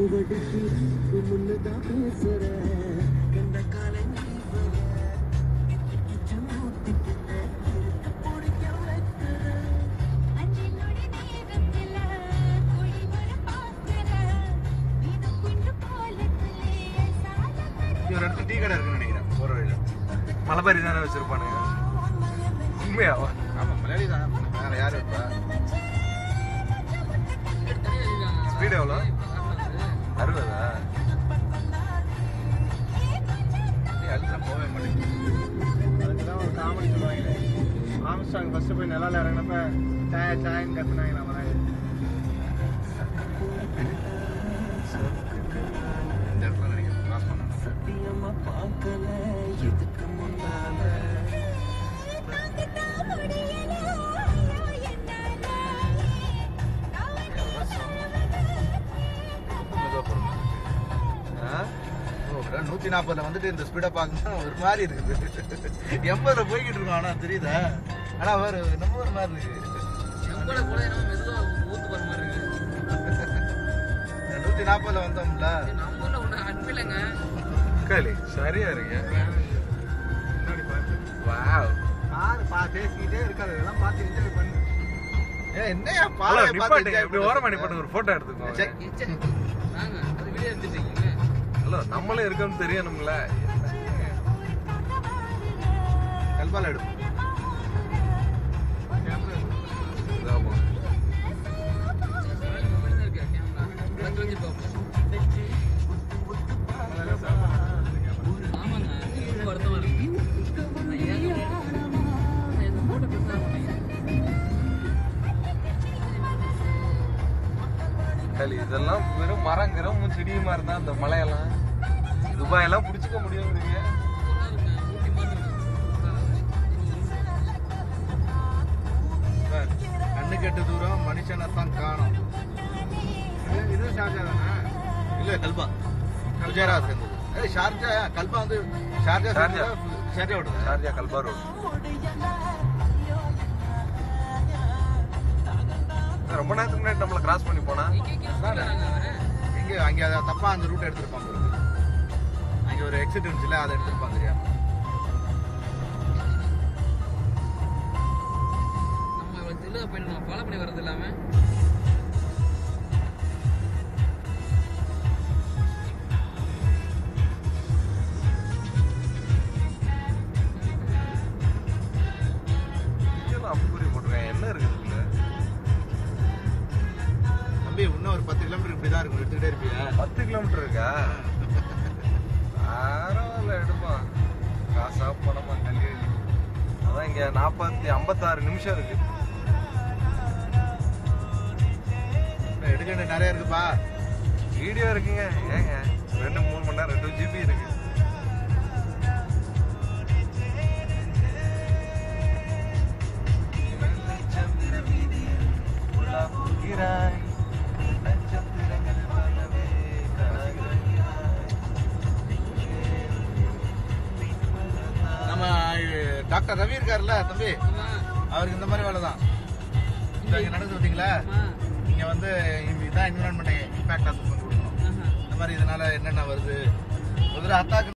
ஒரு இடத்துல டீ கடை இருக்குன்னு நினைக்கிறேன். போற வழியில மலைபாரி தானே வச்சிருப்பானுங்க. உண்மையாவா? ஆமா, மலையாளி தான். வேற யாரு இருப்பா? ஸ்பீட் எவ்வளோ? 60? அழுத்தம் போவே மாட்டேங்குது. அதுக்குதான் ஒரு காமெடி சொல்லுவாங்க. ஆம்ஸ்டாங் ஃபர்ஸ்ட் போய் நிலால இறங்கினப்ப சாயன்னு கத்துனாங்க. நம்ம தான் இந்த இடத்துல நினைக்கிறேன் கிராஸ் பண்ணணும். கிலோமீட்டர் 140 வந்துட்டு இந்த ஸ்பீடை பார்க்கணும் ஒரு மாதிரி இருக்குது. 80 போய்கிட்டு இருக்கோம். ஆனா தெரியுதா? ஆனா வேற நம்ம ஒரு மாதிரி இருக்கு. 140 வந்தோம்ல. சரியா இருக்கு. பேசிக்கிட்டே இருக்காது. இதெல்லாம் பார்த்து என்ஜாய் பண்ணு. என்னையா ஓரமா நிப்பாட்டு ஒரு போட்டோ எடுத்துக்கோ. ஹலோ, நம்மளே இருக்கோம்னு தெரியணும்ல. கல்பால எடுப்போம். இதெல்லாம் வெறும் மரங்கிறம் செடியுமா இருந்தா அந்த மலையெல்லாம் துபாய் எல்லாம் புடிச்சுக்க முடியும். கண்ணு கெட்ட தூரம் மனுஷனை தான் காணும். இது ஷார்ஜா தானே? இல்ல, கல்பா. குஜரா சேர்ந்தது. ஷார்ஜா கல்பா வந்து Sharjah road. Sharjah Kalba road. ரொம்ப நேரத்துக்கு முன்னாடி நம்மள கிராஸ் பண்ணி போனா எங்க அங்க தப்பா அந்த ரூட் எடுத்திருப்பாங்க. அங்க ஒரு எக்ஸிட் இருந்துச்சுல, அதை எடுத்திருப்பாங்க. சரியா? நம்ம தெளிவா போயிடணும். ஃபாலோ பண்ணி வரது இல்லாம அப்படி போட்டுருக்கேன். என்ன இருக்குது தம்பி? இன்னும் ஒரு 10 கிலோமீட்டர் இப்படிதான் இருக்கும். எடுத்துக்கிட்டே இருப்பியா? 10 கிலோமீட்டர் இருக்கா? பரவாயில்ல, எடுப்பான். காசா பணமா கல்வி. அதான் இங்க 56 நிமிஷம் இருக்கு. எடுக்க நிறைய இருக்குப்பா. வீடியோ இருக்குங்க. ஏங்க 2-3 மணி நேரம் 2 GB இருக்கு. நம்ம டாக்டர் ரவி இருக்காருல்ல தம்பி, அவருக்கு இந்த மாதிரி வேலை தான். இங்க நடந்து வந்தீங்களா? நீங்க வந்து இதான் என்விரான்மெண்ட் இம்பாக்ட் கொடுக்கணும். இந்த மாதிரி இதனால என்னென்ன வருது, ஒரு அத்தாக்கு